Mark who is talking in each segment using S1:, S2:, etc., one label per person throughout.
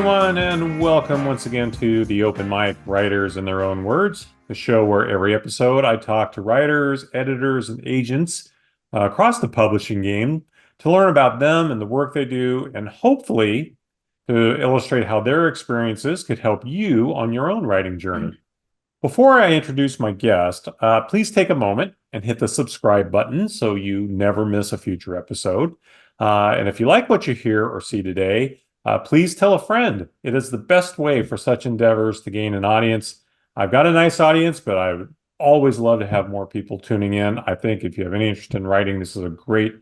S1: everyone, and welcome once again to the Open Mic Writers in Their Own Words, the show where every episode I talk to writers, editors, and agents across the publishing game to learn about them and the work they do, and hopefully to illustrate how their experiences could help you on your own writing journey. Before I introduce my guest, please take a moment and hit the subscribe button so you never miss a future episode. And if you like what you hear or see today, please tell a friend. It is the best way for such endeavors to gain an audience. I've got a nice audience, but I would always love to have more people tuning in. I think if you have any interest in writing, this is a great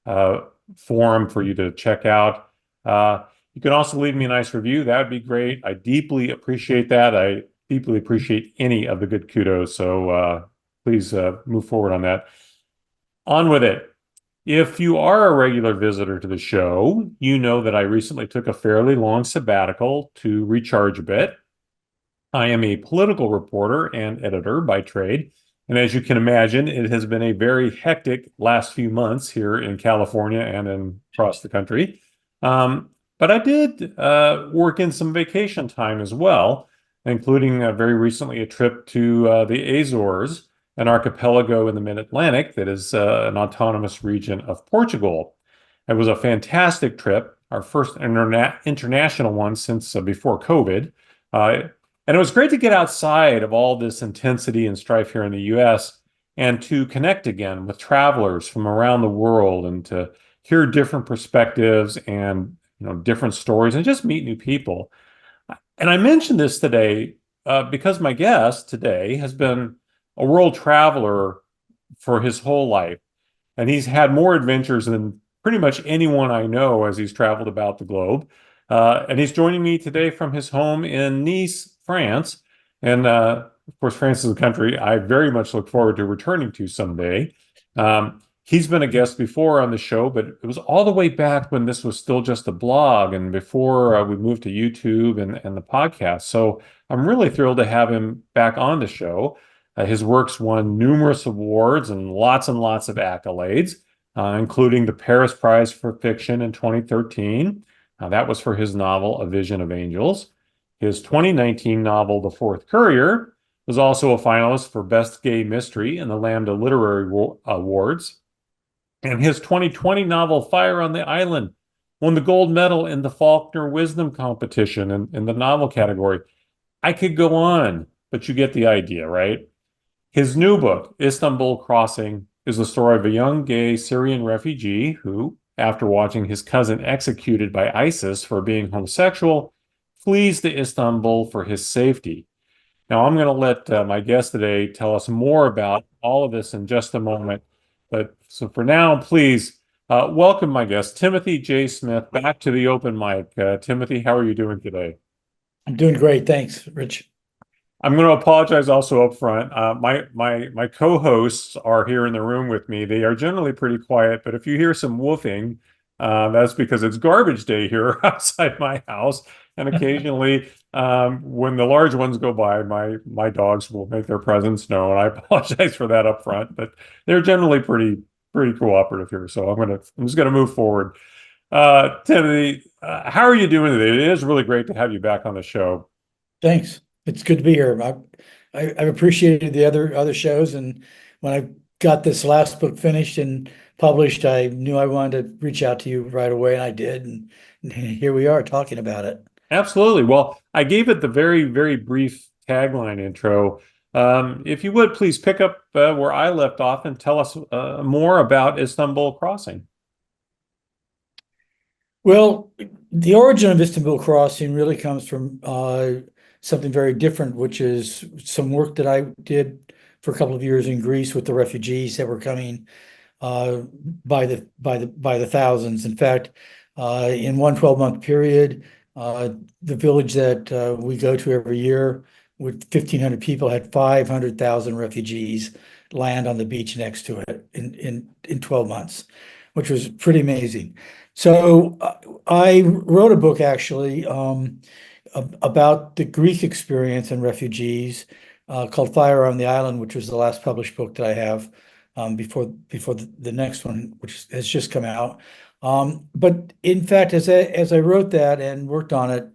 S1: forum for you to check out. You can also leave me a nice review. That would be great. I deeply appreciate that. I deeply appreciate any of the good kudos. So please move forward on that. On with it. If you are a regular visitor to the show, you know that I recently took a fairly long sabbatical to recharge a bit. I am a political reporter and editor by trade, and as you can imagine, it has been a very hectic last few months here in California and across the country. But I did work in some vacation time as well, including very recently a trip to the Azores, an archipelago in the mid-Atlantic that is an autonomous region of Portugal. It was a fantastic trip, our first international one since before COVID. And it was great to get outside of all this intensity and strife here in the US and to connect again with travelers from around the world and to hear different perspectives and different stories and just meet new people. And I mentioned this today because my guest today has been a world traveler for his whole life. And he's had more adventures than pretty much anyone I know as he's traveled about the globe. And he's joining me today from his home in Nice, France. And of course, France is a country I very much look forward to returning to someday. He's been a guest before on the show, but it was all the way back when this was still just a blog and before we moved to YouTube and the podcast. So I'm really thrilled to have him back on the show. His works won numerous awards and lots of accolades, including the Paris Prize for Fiction in 2013. That was for his novel, A Vision of Angels. His 2019 novel, The Fourth Courier, was also a finalist for Best Gay Mystery in the Lambda Literary Awards. And his 2020 novel, Fire on the Island, won the gold medal in the Faulkner-Wisdom Competition in the novel category. I could go on, but you get the idea, right? His new book, Istanbul Crossing, is the story of a young gay Syrian refugee who, after watching his cousin executed by ISIS for being homosexual, flees to Istanbul for his safety. Now, I'm going to let my guest today tell us more about all of this in just a moment. But so for now, please welcome my guest, Timothy J. Smith, back to the open mic. Timothy, how are you doing today?
S2: I'm doing great. Thanks, Rich.
S1: I'm going to apologize also up front. My co-hosts are here in the room with me. They are generally pretty quiet, but if you hear some woofing, that's because it's garbage day here outside my house. And occasionally, when the large ones go by, my dogs will make their presence known. I apologize for that up front, but they're generally pretty cooperative here. So I'm just gonna move forward. Timothy, how are you doing today? It is really great to have you back on the show.
S2: Thanks. It's good to be here. I've appreciated the other shows, and when I got this last book finished and published, I knew I wanted to reach out to you right away, and I did. And here we are talking about it.
S1: Absolutely. Well, I gave it the very, very brief tagline intro. If you would, please pick up where I left off and tell us more about Istanbul Crossing.
S2: Well, the origin of Istanbul Crossing really comes from something very different, which is some work that I did for a couple of years in Greece with the refugees that were coming by the thousands. In fact, in one 12-month period, the village that we go to every year with 1,500 people had 500,000 refugees land on the beach next to it in 12 months, which was pretty amazing. So I wrote a book actually about the Greek experience and refugees called Fire on the Island, which was the last published book that I have before the next one, which has just come out. But in fact, as I wrote that and worked on it,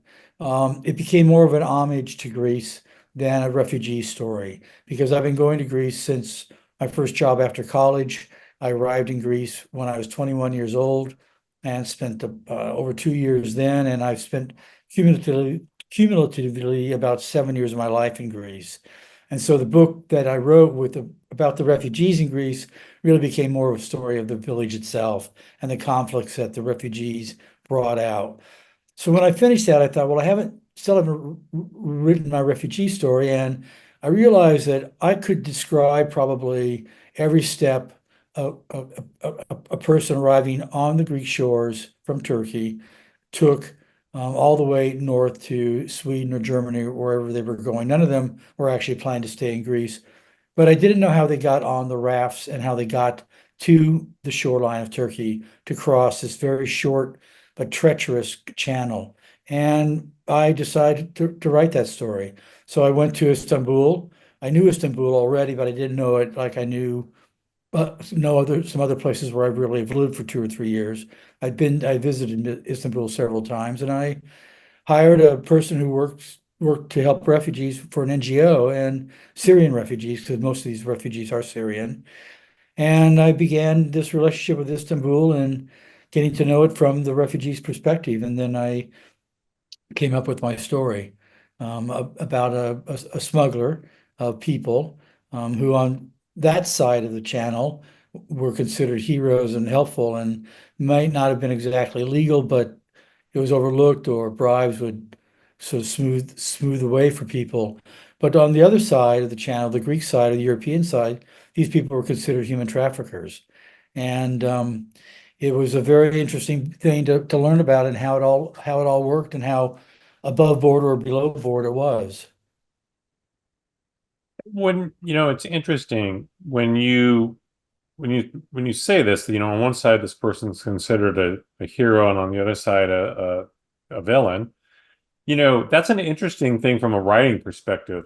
S2: it became more of an homage to Greece than a refugee story because I've been going to Greece since my first job after college. I arrived in Greece when I was 21 years old and spent over 2 years then, and I've spent cumulatively about 7 years of my life in Greece. And so the book that I wrote about the refugees in Greece really became more of a story of the village itself and the conflicts that the refugees brought out. So when I finished that, I thought, well, still haven't written my refugee story, and I realized that I could describe probably every step a person arriving on the Greek shores from Turkey took all the way north to Sweden or Germany or wherever they were going. None of them were actually planning to stay in Greece, but I didn't know how they got on the rafts and how they got to the shoreline of Turkey to cross this very short but treacherous channel. And I decided to write that story. So I went to Istanbul. I knew Istanbul already, but I didn't know it like I knew some other places where I really have lived for 2 or 3 years. I visited Istanbul several times, and I hired a person who worked to help refugees for an NGO and Syrian refugees, because most of these refugees are Syrian. And I began this relationship with Istanbul and getting to know it from the refugees' perspective. And then I came up with my story about a smuggler of people who on that side of the channel were considered heroes and helpful and might not have been exactly legal, but it was overlooked or bribes would sort of smooth the way for people. But on the other side of the channel, the Greek side or the European side, these people were considered human traffickers. And it was a very interesting thing to learn about and how it all worked and how above board or below board it was.
S1: It's interesting when you say this, on one side this person's considered a hero, and on the other side a villain. That's an interesting thing from a writing perspective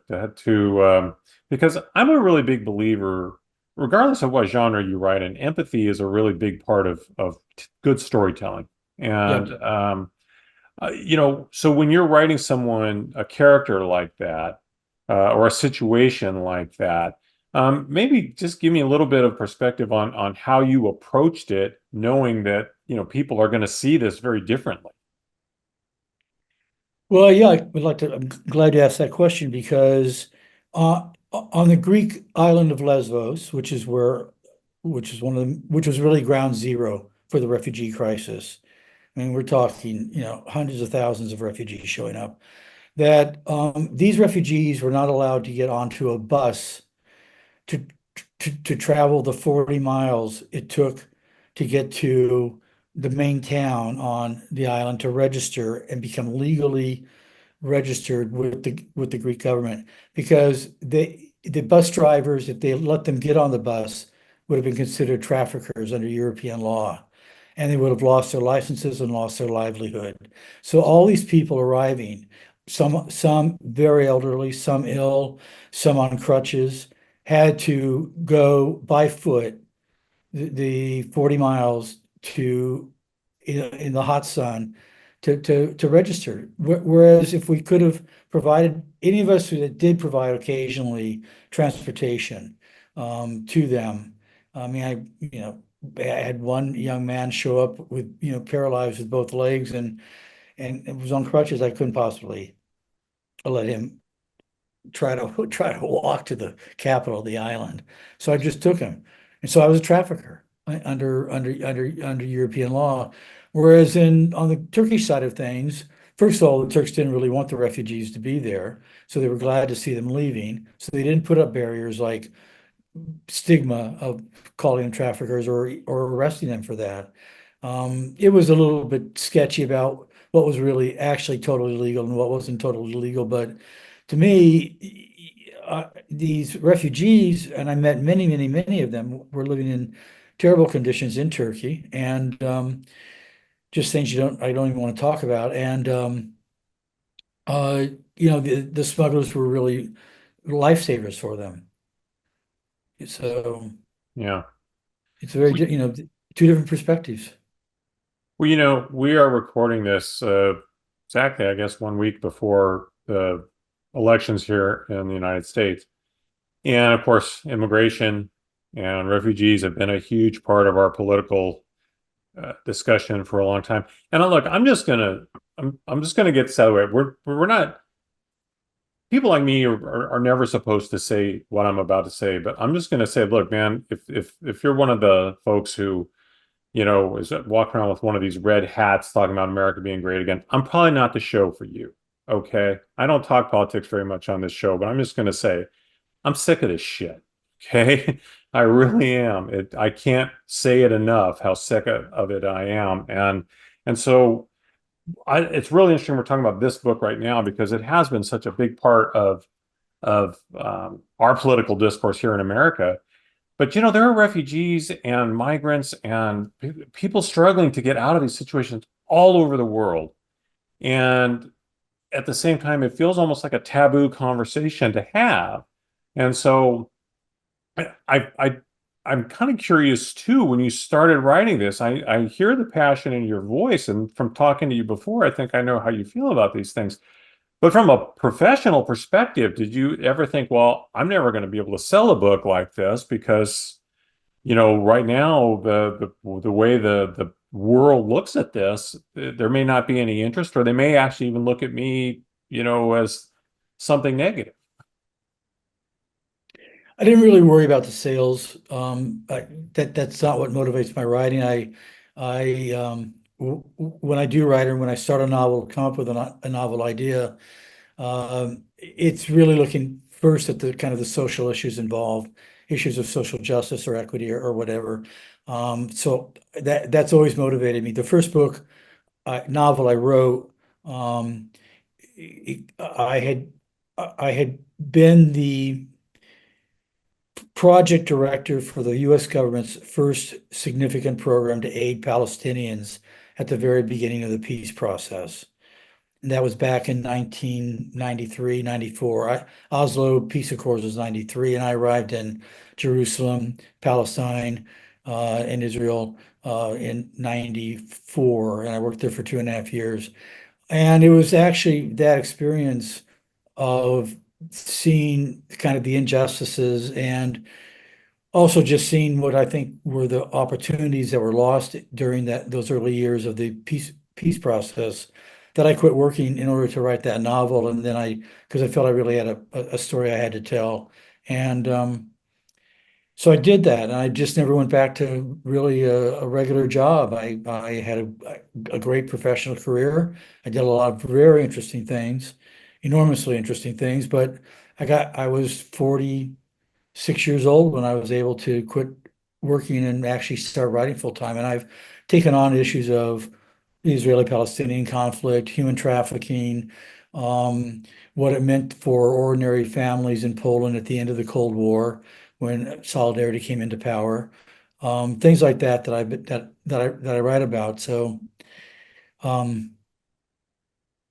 S1: because I'm a really big believer, regardless of what genre you write in, empathy is a really big part of good storytelling. And
S2: Yep.
S1: so when you're writing a character like that, or a situation like that, maybe just give me a little bit of perspective on how you approached it, knowing that, people are going to see this very differently.
S2: Well, yeah, I'm glad you asked that question because on the Greek island of Lesbos, which was really ground zero for the refugee crisis. I mean, we're talking, hundreds of thousands of refugees showing up, that these refugees were not allowed to get onto a bus to to travel the 40 miles it took to get to the main town on the island to register and become legally registered with the Greek government, because the bus drivers, if they let them get on the bus, would have been considered traffickers under European law, and they would have lost their licenses and lost their livelihood. So all these people arriving, some very elderly, some ill, some on crutches, had to go by foot the 40 miles to in the hot sun to register. Whereas if we could have provided, any of us that did provide occasionally transportation to them. I mean, I had one young man show up with, paralyzed with both legs and it was on crutches. I couldn't possibly let him try to walk to the capital of the island. So I just took him. And so I was a trafficker under European law. Whereas on the Turkish side of things, first of all, the Turks didn't really want the refugees to be there. So they were glad to see them leaving. So they didn't put up barriers like stigma of calling them traffickers or arresting them for that. It was a little bit sketchy about what was really actually totally legal and what wasn't totally legal. But to me, these refugees, and I met many, many, many of them, were living in terrible conditions in Turkey, and just things I don't even want to talk about. And uh, the smugglers were really lifesavers for them. So
S1: Yeah.
S2: it's two different perspectives.
S1: Well, we are recording this exactly, I guess, 1 week before the elections here in the United States. And of course, immigration and refugees have been a huge part of our political discussion for a long time. And look, I'm just gonna get this out of the way. We're not people like me are never supposed to say what I'm about to say, but I'm just gonna say, look, man, if you're one of the folks who is walking around with one of these red hats talking about America being great again, I'm probably not the show for you. Okay. I don't talk politics very much on this show, but I'm just going to say I'm sick of this shit. Okay. I really am. I can't say it enough how sick of it I am. And so it's really interesting we're talking about this book right now because it has been such a big part of our political discourse here in America. But there are refugees and migrants and people struggling to get out of these situations all over the world. And at the same time, it feels almost like a taboo conversation to have. And so I, I I'm kind of curious too, when you started writing this, I hear the passion in your voice, and from talking to you before, I think I know how you feel about these things. But from a professional perspective, did you ever think, well, I'm never going to be able to sell a book like this because right now the way the world looks at this, there may not be any interest, or they may actually even look at me, as something negative.
S2: I didn't really worry about the sales. That's not what motivates my writing. When I do write or when I start a novel, come up with a novel idea, it's really looking first at the kind of the social issues involved, issues of social justice or equity or whatever. So that's always motivated me. The first novel I wrote, I had been the project director for the U.S. government's first significant program to aid Palestinians at the very beginning of the peace process. And that was back in 1993, 94. Oslo Peace Accords was 93, and I arrived in Jerusalem, Palestine, and Israel in 94. And I worked there for 2.5 years. And it was actually that experience of seeing kind of the injustices and also just seeing what I think were the opportunities that were lost during those early years of the peace process, that I quit working in order to write that novel. And then because I felt I really had a story I had to tell. And so I did that, and I just never went back to really a regular job. I had a great professional career. I did a lot of very interesting things, enormously interesting things, but I was 46 years old when I was able to quit working and actually start writing full time. And I've taken on issues of the Israeli-Palestinian conflict, human trafficking, what it meant for ordinary families in Poland at the end of the Cold War when Solidarity came into power, things like that I write about. So um,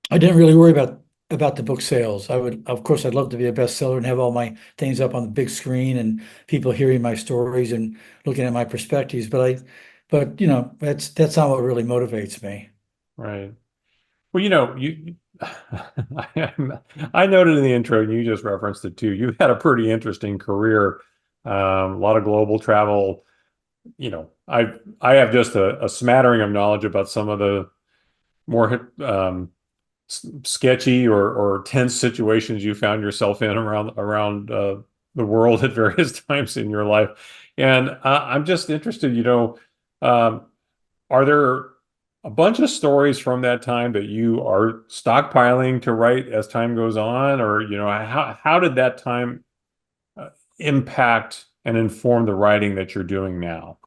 S2: I didn't really worry about the book sales. Of course, I'd love to be a bestseller and have all my things up on the big screen and people hearing my stories and looking at my perspectives. But that's not what really motivates me.
S1: Right. Well, I noted in the intro, and you just referenced it too. You had a pretty interesting career, a lot of global travel. I have just a smattering of knowledge about some of the more sketchy or tense situations you found yourself in around the world at various times in your life. And I'm just interested, um, are there a bunch of stories from that time that you are stockpiling to write as time goes on, or how did that time impact and inform the writing that you're doing now?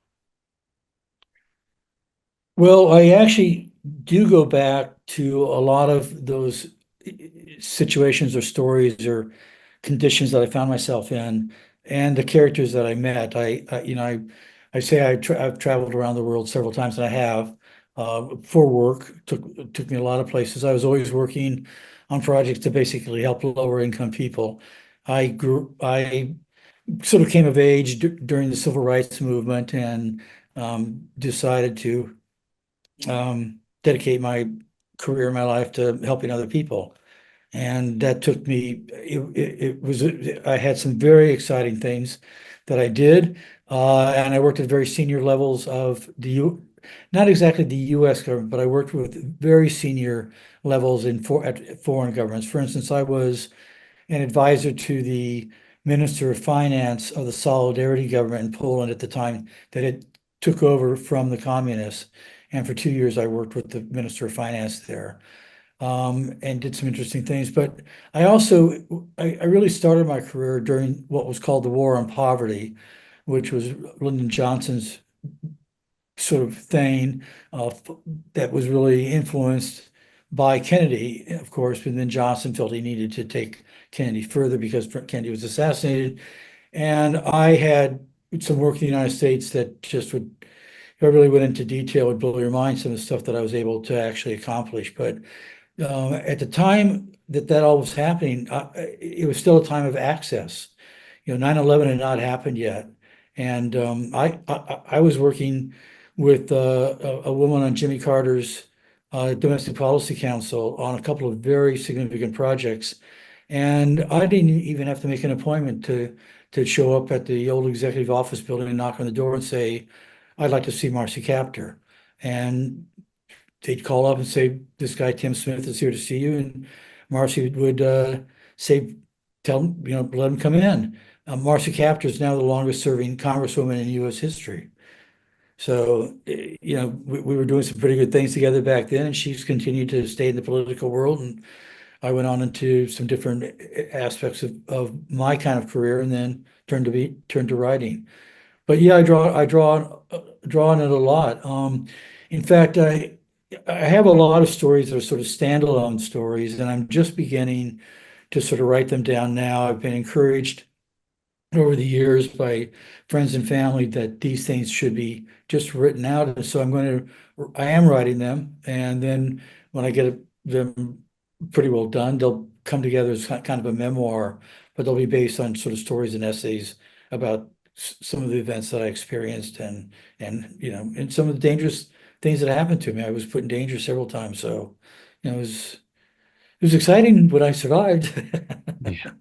S2: Well, I actually do go back to a lot of those situations or stories or conditions that I found myself in and the characters that I met. I say I've traveled around the world several times, and I have for work. Took me a lot of places. I was always working on projects to basically help lower income people. I sort of came of age during the civil rights movement and decided to dedicate career in my life to helping other people. And that took me, I had some very exciting things that I did. And I worked at very senior levels of not exactly the US government, but I worked with very senior levels at foreign governments. For instance, I was an advisor to the Minister of Finance of the Solidarity government in Poland at the time that it took over from the communists. And for 2 years, I worked with the Minister of Finance there, and did some interesting things. But I really started my career during what was called the War on Poverty, which was Lyndon Johnson's sort of thing, that was really influenced by Kennedy, of course, but then Johnson felt he needed to take Kennedy further because Kennedy was assassinated. And I had some work in the United States that just would, if I really went into detail, would blow your mind, some of the stuff that I was able to actually accomplish. But at the time that all was happening, it was still a time of access. 9/11 had not happened yet. And I was working with a woman on Jimmy Carter's Domestic Policy Council on a couple of very significant projects. And I didn't even have to make an appointment to show up at the old executive office building and knock on the door and say, I'd like to see Marcy Kaptur. And they'd call up and say, this guy, Tim Smith, is here to see you. And Marcy would say, tell him, let him come in. Marcy Kaptur is now the longest serving congresswoman in U.S. history. So, we were doing some pretty good things together back then, and she's continued to stay in the political world. And I went on into some different aspects of my kind of career, and then turned to writing. But yeah, I draw on it a lot. In fact, I have a lot of stories that are sort of standalone stories, and I'm just beginning to sort of write them down now. I've been encouraged over the years by friends and family that these things should be just written out. And so I am writing them. And then when I get them pretty well done, they'll come together as kind of a memoir, but they'll be based on sort of stories and essays about some of the events that I experienced and some of the dangerous things that happened to me. I was put in danger several times. So, it was exciting when I survived.
S1: Yeah.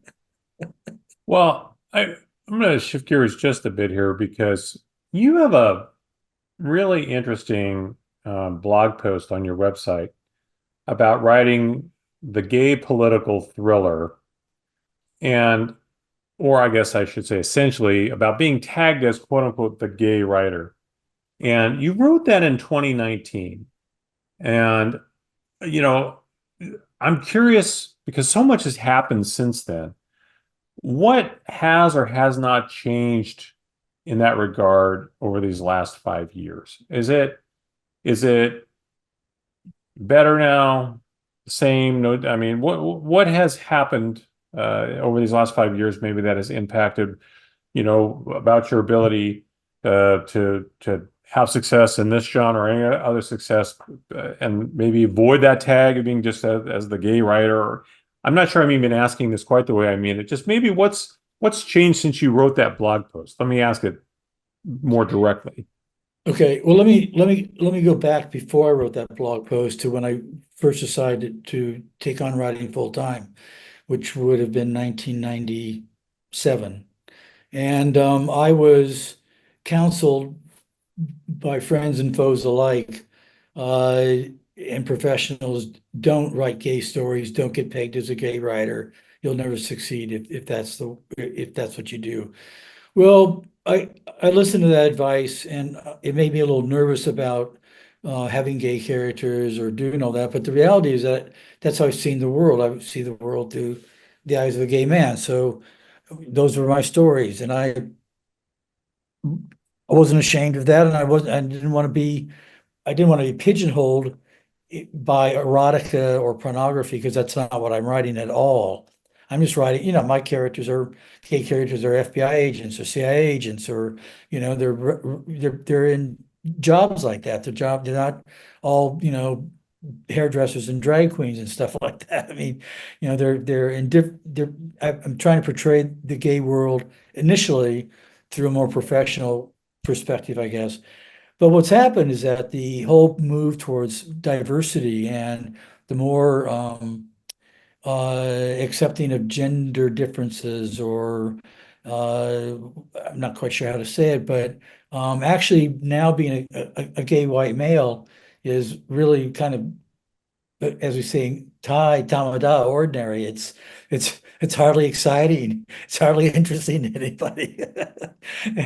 S1: Well, I'm going to shift gears just a bit here because you have a really interesting blog post on your website about writing the gay political thriller, or I guess I should say essentially about being tagged as quote unquote the gay writer. And you wrote that in 2019. And, I'm curious because so much has happened since then. What has or has not changed in that regard over these last 5 years? Is it better now? Same? No, I mean, what has happened over these last 5 years, maybe that has impacted, about your ability to have success in this genre or any other success, and maybe avoid that tag of being just as the gay writer? I'm not sure I'm even asking this quite the way I mean it. Just maybe what's changed since you wrote that blog post? Let me ask it more directly.
S2: Okay, well, let me go back before I wrote that blog post to when I first decided to take on writing full time, which would have been 1997. And I was counseled by friends and foes alike, and professionals, don't write gay stories, don't get pegged as a gay writer. You'll never succeed if that's what you do. Well, I listened to that advice, and it made me a little nervous about having gay characters or doing all that. But the reality is that that's how I've seen the world. I see the world through the eyes of a gay man. So those were my stories, and I wasn't ashamed of that, and I didn't want to be pigeonholed by erotica or pornography, because that's not what I'm writing at all. I'm just writing, my gay characters are FBI agents or CIA agents, or they're in jobs like that. They're not all, hairdressers and drag queens and stuff like that. I mean, I'm trying to portray the gay world initially through a more professional perspective, I guess. But what's happened is that the whole move towards diversity and the more accepting of gender differences, or I'm not quite sure how to say it, but actually now being a gay white male is really kind of, as we say, Thai, tamada, ordinary. It's hardly exciting. It's hardly interesting to anybody.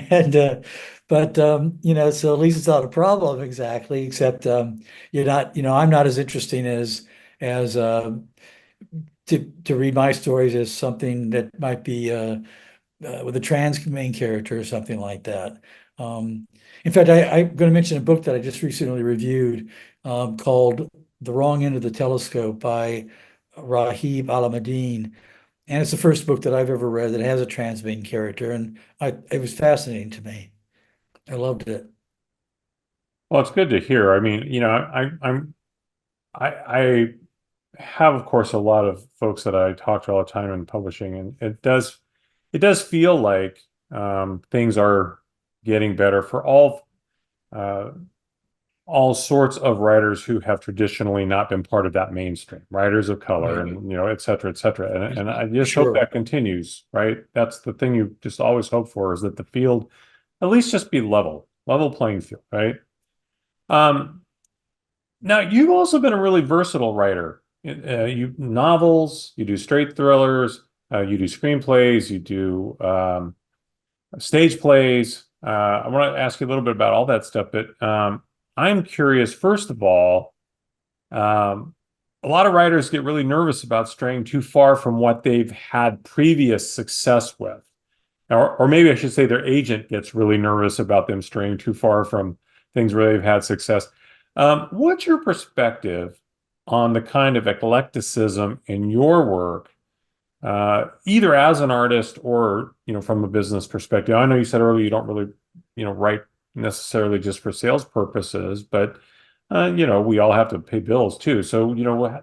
S2: And but so at least it's not a problem exactly, except you're not, I'm not as interesting as to read my stories as something that might be with a trans main character or something like that. Um, in fact, I'm going to mention a book that I just recently reviewed called The Wrong End of the Telescope by Rahib Alameddin. And it's the first book that I've ever read that has a trans main character. And it was fascinating to me. I loved it.
S1: Well, it's good to hear. I mean, I have, of course, a lot of folks that I talk to all the time in publishing, and it does feel like things are getting better for uh, all sorts of writers who have traditionally not been part of that mainstream, writers of color,
S2: Right.
S1: and et cetera, et cetera. And I
S2: For
S1: just hope
S2: sure.
S1: that continues, right? That's the thing you just always hope for, is that the field at least just be level playing field, right? Um, Now, you've also been a really versatile writer. You novels, you do straight thrillers, you do screenplays, you do stage plays. I want to ask you a little bit about all that stuff, but I'm curious, first of all, um, a lot of writers get really nervous about straying too far from what they've had previous success with. Or maybe I should say their agent gets really nervous about them straying too far from things where they've had success. What's your perspective on the kind of eclecticism in your work, either as an artist or, from a business perspective? I know you said earlier you don't really, write necessarily just for sales purposes, but we all have to pay bills too. So,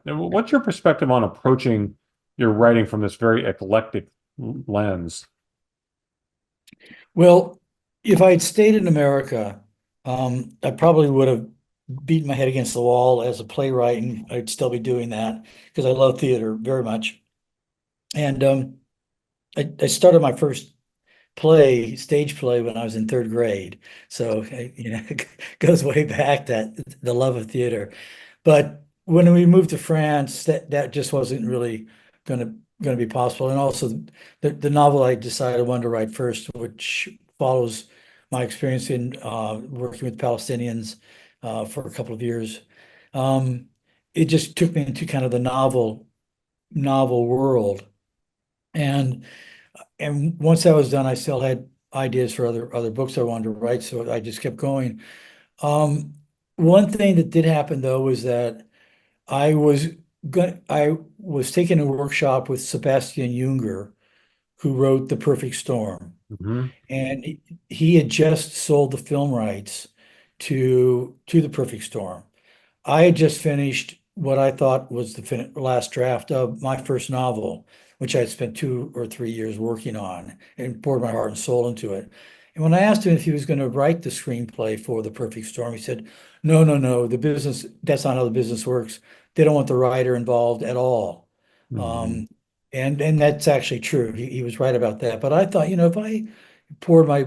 S1: what's your perspective on approaching your writing from this very eclectic lens?
S2: Well, if I had stayed in America, I probably would have beaten my head against the wall as a playwright, and I'd still be doing that because I love theater very much. And I started my first stage play, when I was in third grade. So, it goes way back, that the love of theater. But when we moved to France, that just wasn't really gonna gonna be possible. And also the novel I decided I wanted to write first, which follows my experience in working with Palestinians for a couple of years. Um, it just took me into kind of the novel world. And once that was done, I still had ideas for other books I wanted to write, so I just kept going. Um, One thing that did happen though was that I was taking a workshop with Sebastian Junger, who wrote The Perfect Storm,
S1: Hmm.
S2: and he had just sold the film rights to The Perfect Storm. I had just finished what I thought was the last draft of my first novel, which I had spent 2 or 3 years working on and poured my heart and soul into it. And when I asked him if he was going to write the screenplay for The Perfect Storm, he said, "No, no, no. That's not how the business works. They don't want the writer involved at all."
S1: Hmm.
S2: Um, and that's actually true. He was right about that. But I thought, if I poured my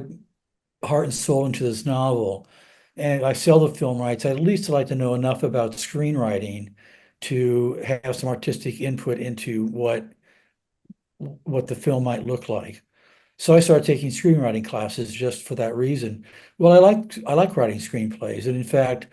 S2: heart and soul into this novel, and I sell the film rights, I'd at least like to know enough about screenwriting to have some artistic input into what the film might look like. So I started taking screenwriting classes just for that reason. Well, I like writing screenplays, and in fact,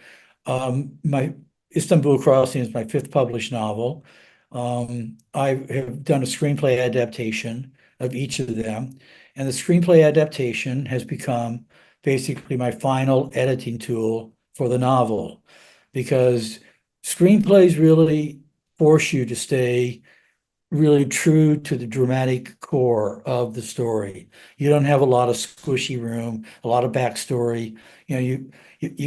S2: my Istanbul Crossing is my fifth published novel. I have done a screenplay adaptation of each of them, and the screenplay adaptation has become basically my final editing tool for the novel, because screenplays really force you to stay really true to the dramatic core of the story. You don't have a lot of squishy room, a lot of backstory. You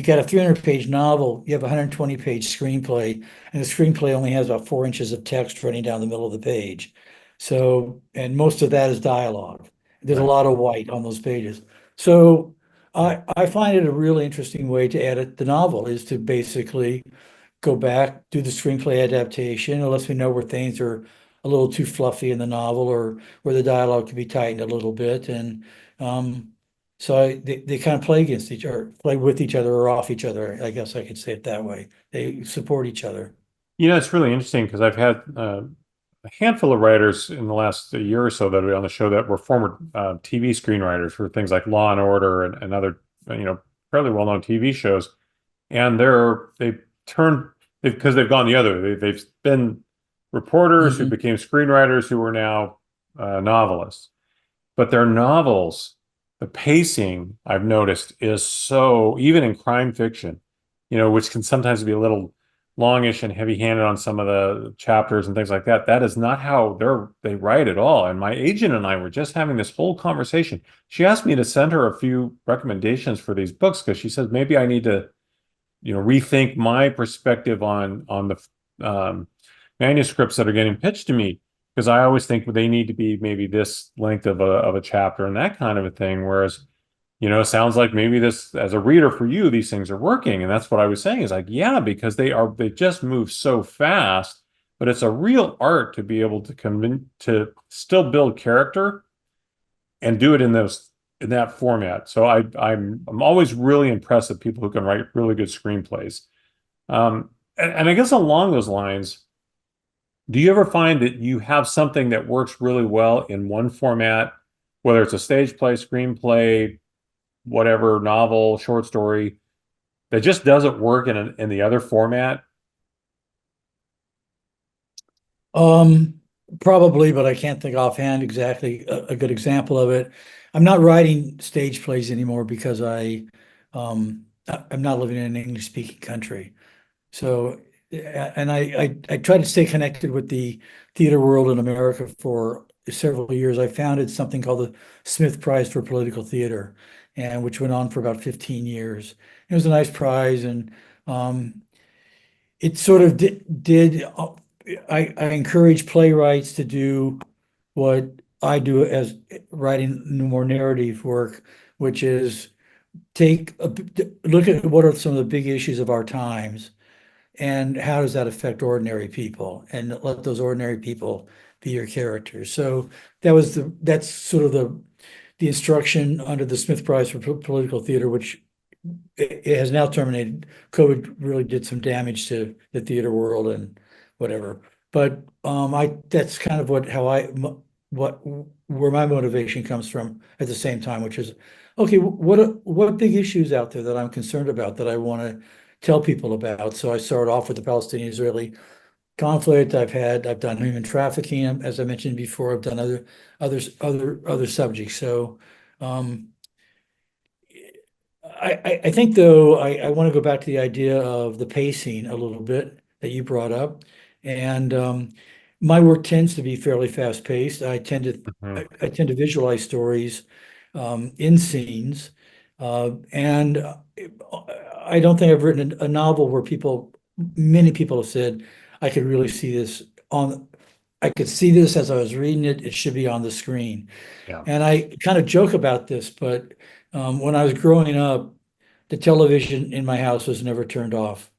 S2: got a 300-page novel, you have a 120-page screenplay, and the screenplay only has about 4 inches of text running down the middle of the page. So, and most of that is dialogue. There's a
S1: Right.
S2: lot of white on those pages. So I find it a really interesting way to edit the novel is to basically go back, do the screenplay adaptation, unless we know where things are a little too fluffy in the novel or where the dialogue could be tightened a little bit. And they kind of play against each other, play with each other or off each other. I guess I could say it that way. They support each other.
S1: It's really interesting because I've had a handful of writers in the last year or so that are on the show that were former TV screenwriters for things like Law and Order and other, fairly well-known TV shows. And they've turned, because they've gone the other. They've been reporters who
S2: Mhm.
S1: became screenwriters who are now novelists. But their novels, the pacing I've noticed is so, even in crime fiction, which can sometimes be a little longish and heavy-handed on some of the chapters and things like that. That is not how they write at all. And my agent and I were just having this whole conversation. She asked me to send her a few recommendations for these books because she says maybe I need to, rethink my perspective on the manuscripts that are getting pitched to me because I always think they need to be maybe this length of a chapter and that kind of a thing. Whereas, it sounds like maybe this, as a reader for you, these things are working. And that's what I was saying is like, yeah, because they just move so fast, but it's a real art to be able to to still build character and do it in that format. So I'm always really impressed with people who can write really good screenplays. And I guess along those lines, do you ever find that you have something that works really well in one format, whether it's a stage play, screenplay, whatever, novel, short story, that just doesn't work in the other format?
S2: Um, Probably, but I can't think offhand exactly a good example of it. I'm not writing stage plays anymore because I'm not living in an English speaking country. So, and I try to stay connected with the theater world in America for several years. I founded something called the Smith Prize for Political Theater, and which went on for about 15 years. It was a nice prize, and it sort of did I encourage playwrights to do what I do as writing more narrative work, which is look at what are some of the big issues of our times and how does that affect ordinary people and let those ordinary people be your characters. So that's sort of the instruction under the Smith Prize for Political Theater, which it has now terminated. COVID really did some damage to the theater world and whatever. But I that's kind of what where my motivation comes from at the same time, which is okay, what big issues out there that I'm concerned about that I want to tell people about. So I started off with the Palestinian-Israeli conflict. I've done human trafficking, as I mentioned before. I've done other subjects. So um, I think though I want to go back to the idea of the pacing a little bit that you brought up, and my work tends to be fairly fast paced.
S1: Mhm.
S2: I tend to visualize stories in scenes, and I don't think I've written a novel where many people have said I could really see this on. I could see this as I was reading it. It should be on the screen.
S1: Yeah.
S2: And I kind of joke about this, but when I was growing up, the television in my house was never turned off.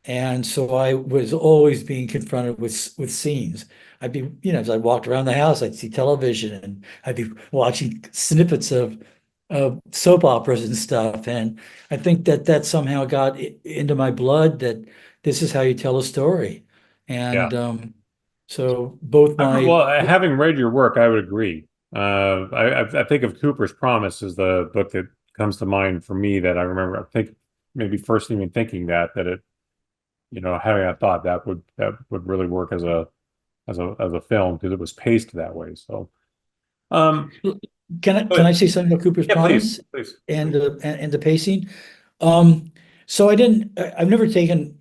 S2: And so I was always being confronted with scenes. I'd be, as I walked around the house, I'd see television and I'd be watching snippets of soap operas and stuff. And I think that somehow got into my blood that this is how you tell a story.
S1: Yeah.
S2: And so both my
S1: Well, having read your work, I would agree. I think of Cooper's Promise as the book that comes to mind for me that I remember. I think maybe first even thinking that it, having a thought that would really work as a film because it was paced that way. So, um,
S2: can I
S1: but
S2: say something about Cooper's
S1: yeah, please,
S2: Promise
S1: please.
S2: and the pacing? Um, so I've never taken,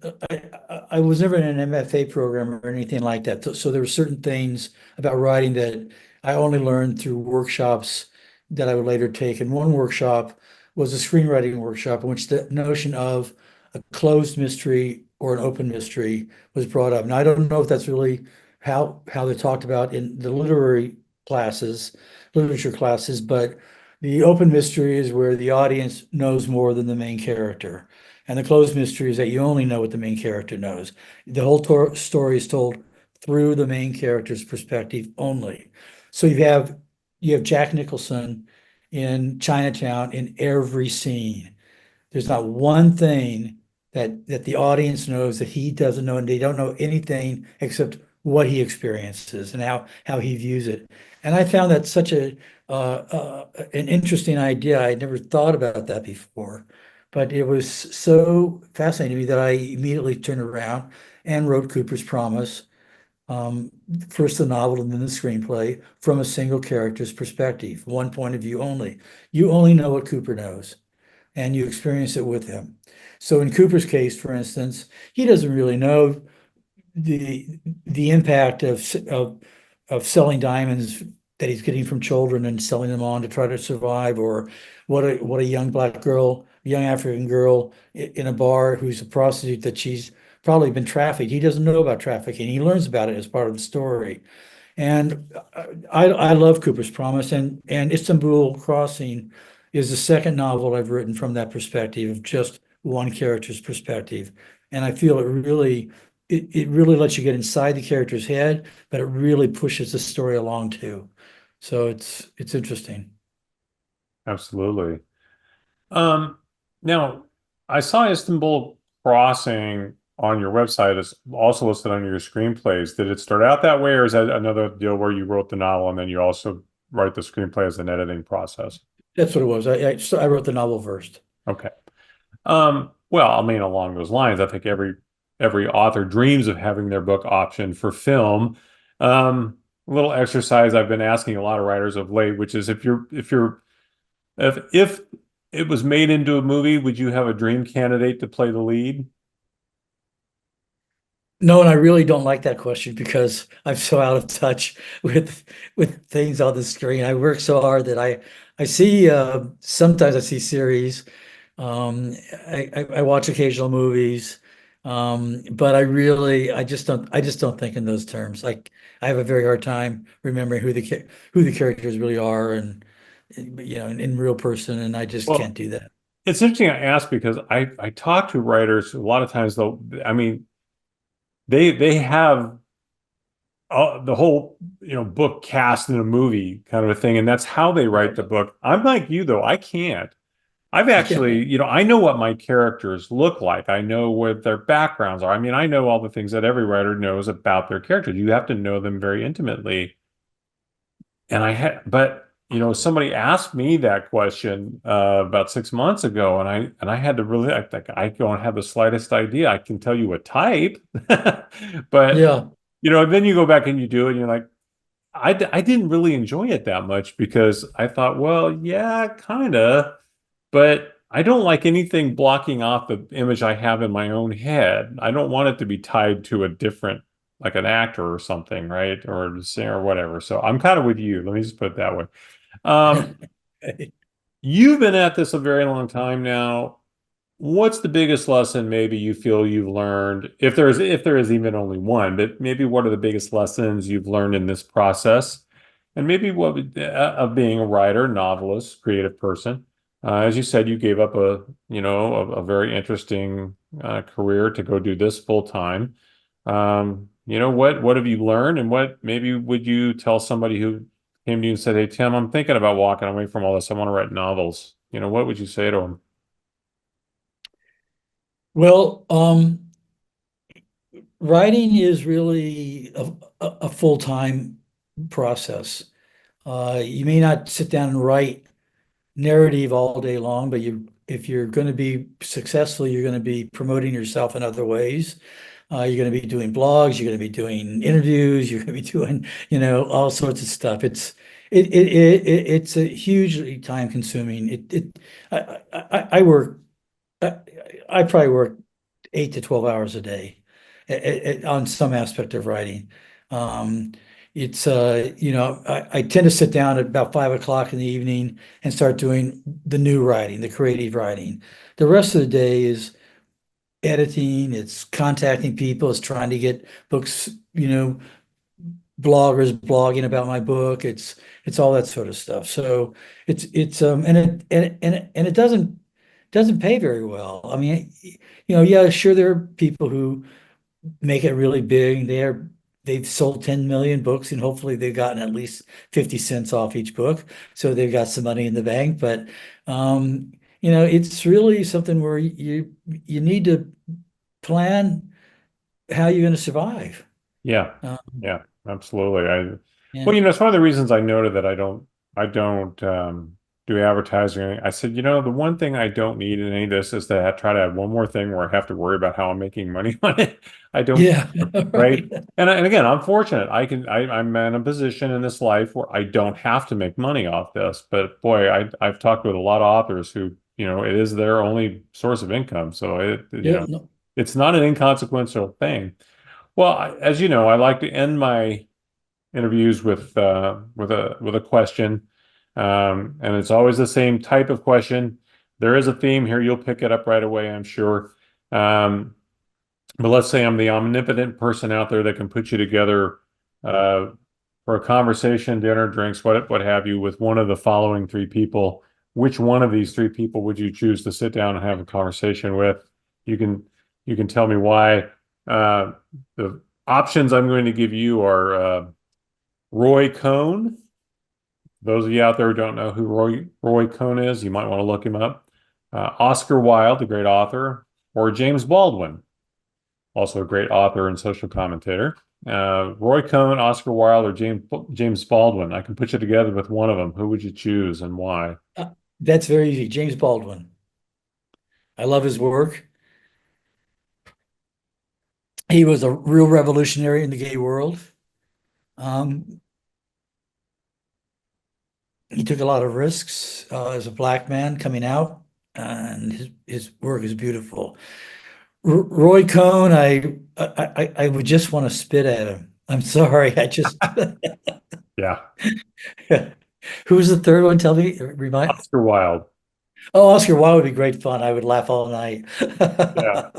S2: I was never in an MFA program or anything like that. So there were certain things about writing that I only learned through workshops that I would later take. And one workshop was a screenwriting workshop in which the notion of a closed mystery or an open mystery was brought up. Now, I don't know if that's really how they're talked about in the literature classes, but The open mystery is where the audience knows more than the main character. And the closed mystery is that you only know what the main character knows. The whole story is told through the main character's perspective only. So you have Jack Nicholson in Chinatown in every scene. There's not one thing that the audience knows that he doesn't know, and they don't know anything except what he experiences and how he views it. And I found that such an interesting idea. I never thought about that before, but it was so fascinating to me that I immediately turned around and wrote Cooper's Promise, first the novel and then the screenplay, from a single character's perspective, one point of view only. You only know what Cooper knows, and you experience it with him. So in Cooper's case, for instance, he doesn't really know the impact of selling diamonds that he's getting from children and selling them on to try to survive, or what a young black girl, young African girl in a bar who's a prostitute, that she's probably been trafficked. He doesn't know about trafficking. He learns about it as part of the story. And I love Cooper's Promise, and Istanbul Crossing is the second novel I've written from that perspective, of just one character's perspective. And I feel it really lets you get inside the character's head, but it really pushes the story along too. So it's interesting.
S1: Absolutely. Um, Now I saw Istanbul Crossing on your website. It's also listed on your screenplays. Did it start out that way, or is that another deal where you wrote the novel and then you also write the screenplay as an editing process?
S2: That's what it was. I wrote the novel first.
S1: Okay. Well, I mean, along those lines, I think every author dreams of having their book optioned for film. A little exercise I've been asking a lot of writers of late, which is if it was made into a movie, would you have a dream candidate to play the lead?
S2: No, and I really don't like that question because I'm so out of touch with things on the screen. I work so hard that I see sometimes I see series. I watch occasional movies. But I just don't think in those terms. Like, I have a very hard time remembering who the characters really are, and in real person, and I just can't
S1: Well,
S2: do that.
S1: it's interesting I ask because I talk to writers a lot of times though. I mean, they have the whole book cast in a movie kind of a thing, and that's how they write
S2: Right.
S1: the book. I'm like you though, I can't. I've
S2: Yeah.
S1: actually, I know what my characters look like. I know what their backgrounds are. I mean, I know all the things that every writer knows about their characters. You have to know them very intimately. And but somebody asked me that question about 6 months ago, and I had to really, I don't have the slightest idea. I can tell you a type, but
S2: Yeah.
S1: then you go back and you do it, and you're like, I didn't really enjoy it that much because I thought, well, yeah, kind of. But I don't like anything blocking off the image I have in my own head. I don't want it to be tied to a different, like an actor or something, right? Or a singer or whatever. So I'm kind of with you. Let me just put it that way. Um, you've been at this a very long time now. What's the biggest lesson maybe you feel you've learned, if there is even only one, but maybe what are the biggest lessons you've learned in this process? And maybe of being a writer, novelist, creative person. As you said, you gave up a very interesting career to go do this full time. What have you learned, and what maybe would you tell somebody who came to you and said, "Hey, Tim, I'm thinking about walking away from all this. I want to write novels." What would you say to them?
S2: Well, writing is really a full-time process. You may not sit down and write narrative all day long, but if you're going to be successful, you're going to be promoting yourself in other ways. You're going to be doing blogs, you're going to be doing interviews, you're going to be doing, all sorts of stuff. It's a hugely time consuming. I work, I, I probably work 8 to 12 hours a day on some aspect of writing. Um, I tend to sit down at about 5 o'clock in the evening and start doing the new writing, the creative writing. The rest of the day is editing, it's contacting people, it's trying to get books, bloggers blogging about my book. It's all that sort of stuff. So it's and it doesn't pay very well. I mean, yeah, sure there are people who make it really big. They've sold 10 million books and hopefully they've gotten at least 50 cents off each book. So they've got some money in the bank. But it's really something where you need to plan how you're going to survive.
S1: Yeah,
S2: Um,
S1: yeah, absolutely. Well,
S2: and
S1: it's one of the reasons I noted that I don't do advertising. I said, the one thing I don't need in any of this is to try to have one more thing where I have to worry about how I'm making money on it. I don't,
S2: yeah,
S1: right?
S2: right.
S1: And again, I'm fortunate. I'm in a position in this life where I don't have to make money off this. But boy, I've talked with a lot of authors who, it is their only source of income. So
S2: Yeah, no,
S1: it's not an inconsequential thing. Well, as you know, I like to end my interviews with a question, and it's always the same type of question. There is a theme here. You'll pick it up right away, I'm sure. Um, but let's say I'm the omnipotent person out there that can put you together uh, for a conversation, dinner, drinks, what have you, with one of the following three people. Which one of these three people would you choose to sit down and have a conversation with? You can you can tell me why. Uh, the options I'm going to give you are Roy Cohn. Those of you out there who don't know who Roy Cohn is, you might want to look him up. Oscar Wilde, the great author, or James Baldwin, also a great author and social commentator. Roy Cohn, Oscar Wilde, or James Baldwin. I can put you together with one of them. Who would you choose and why?
S2: that's very easy. James Baldwin. I love his work. He was a real revolutionary in the gay world. Um, he took a lot of risks as a black man coming out, and his work is beautiful. Roy Cohn, I would just want to spit at him. I'm sorry, I just.
S1: Yeah,
S2: Who was the third one? Tell me, remind.
S1: Oscar Wilde.
S2: Oh, Oscar Wilde would be great fun. I would laugh all night.
S1: Yeah,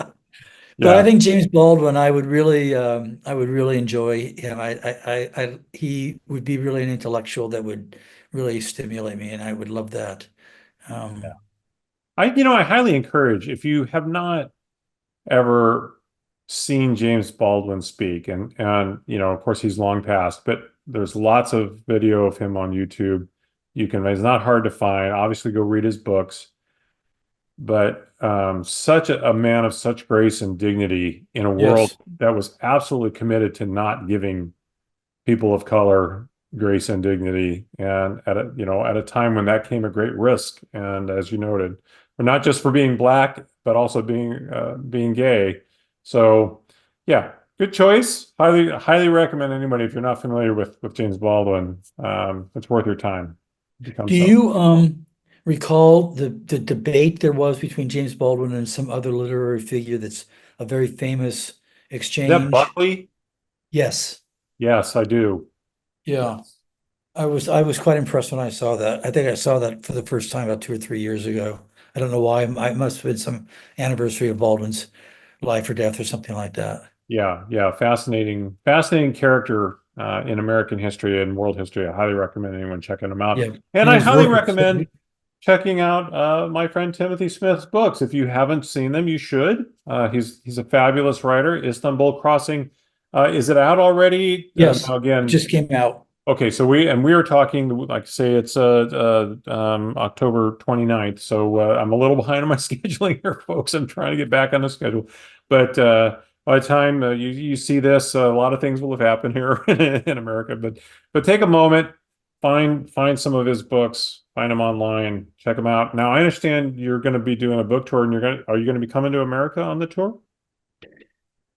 S2: But I
S1: yeah,
S2: think James Baldwin, I would really enjoy him. He would be really an intellectual that would really stimulate me, and I would love that.
S1: yeah.
S2: Um,
S1: I highly encourage if you have not ever seen James Baldwin speak, and of course he's long passed, but there's lots of video of him on YouTube. It's not hard to find. Obviously, go read his books, but such a man of such grace and dignity in a world
S2: yes,
S1: that was absolutely committed to not giving people of color grace and dignity, and at a time when that came at great risk, and as you noted, but not just for being black, but also being gay. So, yeah, good choice. Highly recommend anybody if you're not familiar with James Baldwin. It's worth your time. Become
S2: do
S1: so.
S2: you recall the debate there was between James Baldwin and some other literary figure that's a very famous
S1: Is that
S2: exchange?
S1: Buckley?
S2: Yes.
S1: Yes, I do.
S2: Yeah.
S1: Yes.
S2: I was quite impressed when I saw that. I think I saw that for the first time about 2 or 3 years ago. I don't know why. It must have been some anniversary of Baldwin's life or death or something like that.
S1: Yeah, yeah, fascinating character in American history and world history. I highly recommend anyone checking him out.
S2: Yeah,
S1: And
S2: and
S1: I
S2: his
S1: highly
S2: work is so
S1: recommend checking out my friend Timothy Smith's books. If you haven't seen them, you should. He's a fabulous writer. Istanbul Crossing. Is it out already?
S2: yes,
S1: Now
S2: it
S1: again,
S2: just came out.
S1: okay, so we were talking, like say it's October 29th. So I'm a little behind on my scheduling here, folks. I'm trying to get back on the schedule. But by the time you see this, a lot of things will have happened here in America. But take a moment, find some of his books, find them online, check them out. Now I understand you're going to be doing a book tour, and are you going to be coming to America on the tour?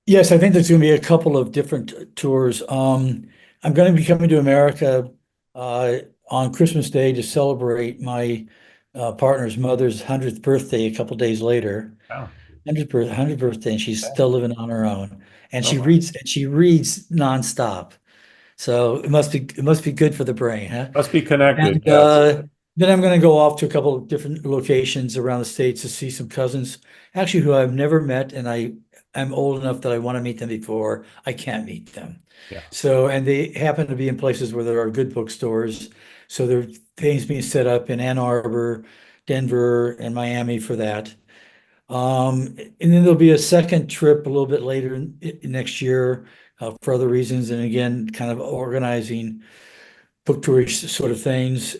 S2: Yes, I think there's going to be a couple of different tours. I'm going to be coming to America uh, on Christmas Day to celebrate my partner's mother's 100th birthday a couple days later.
S1: Oh,
S2: 100th birthday, and she's
S1: okay.
S2: still living on her own. And
S1: Oh,
S2: she reads nonstop. So it must be good for the brain, huh?
S1: must be connected.
S2: And
S1: Yes.
S2: Then I'm going to go off to a couple of different locations around the States to see some cousins, actually, who I've never met, and I'm old enough that I want to meet them before I can't meet them.
S1: Yeah.
S2: So, and they happen to be in places where there are good bookstores. So there are things being set up in Ann Arbor, Denver, and Miami for that. And then there'll be a second trip a little bit later next year for other reasons, and again, kind of organizing book tours sort of things.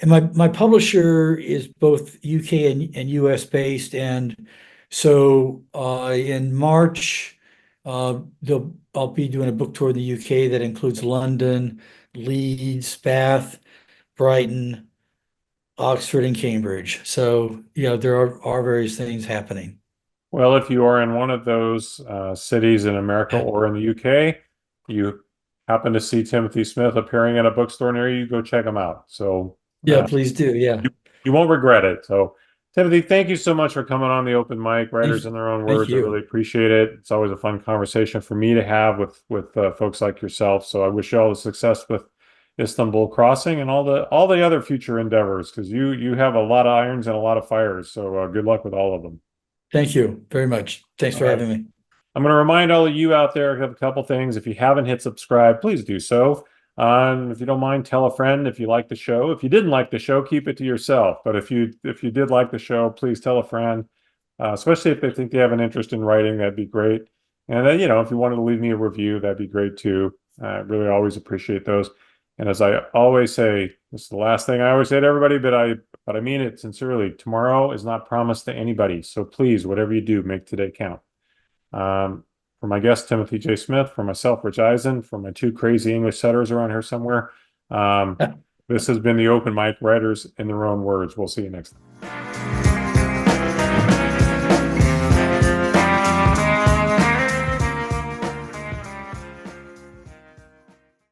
S2: And my publisher is both UK and US based, and so in March, I'll be doing a book tour in the UK that includes London, Leeds, Bath, Brighton, Oxford, and Cambridge. So, there are various things happening.
S1: Well, if you are in one of those cities in America or in the UK, you happen to see Timothy Smith appearing at a bookstore near you, go check him out. So
S2: Yeah, please do. Yeah.
S1: you won't regret it. So, Timothy, thank you so much for coming on the open mic,
S2: Thank,
S1: Writers in Their Own
S2: thank
S1: Words. I
S2: you.
S1: really appreciate it. It's always a fun conversation for me to have with folks like yourself. So I wish you all the success with Istanbul Crossing and all the other future endeavors, because you have a lot of irons and a lot of fires. So good luck with all of them.
S2: Thank you very much. Thanks
S1: All
S2: for
S1: right.
S2: having me.
S1: I'm going to remind all of you out there of a couple things. If you haven't hit subscribe, please do so. If you don't mind, tell a friend if you like the show. If you didn't like the show, keep it to yourself. But if you did like the show, please tell a friend, especially if they think they have an interest in writing. That'd be great. And then, if you wanted to leave me a review, that'd be great too. I really always appreciate those. And as I always say, this is the last thing I always say to everybody, but I mean it sincerely. Tomorrow is not promised to anybody. So please, whatever you do, make today count. For my guest, Timothy J. Smith, for myself, Rich Eisen, for my two crazy English setters around here somewhere, this has been the Open Mic, Writers in Their Own Words. We'll see you next time.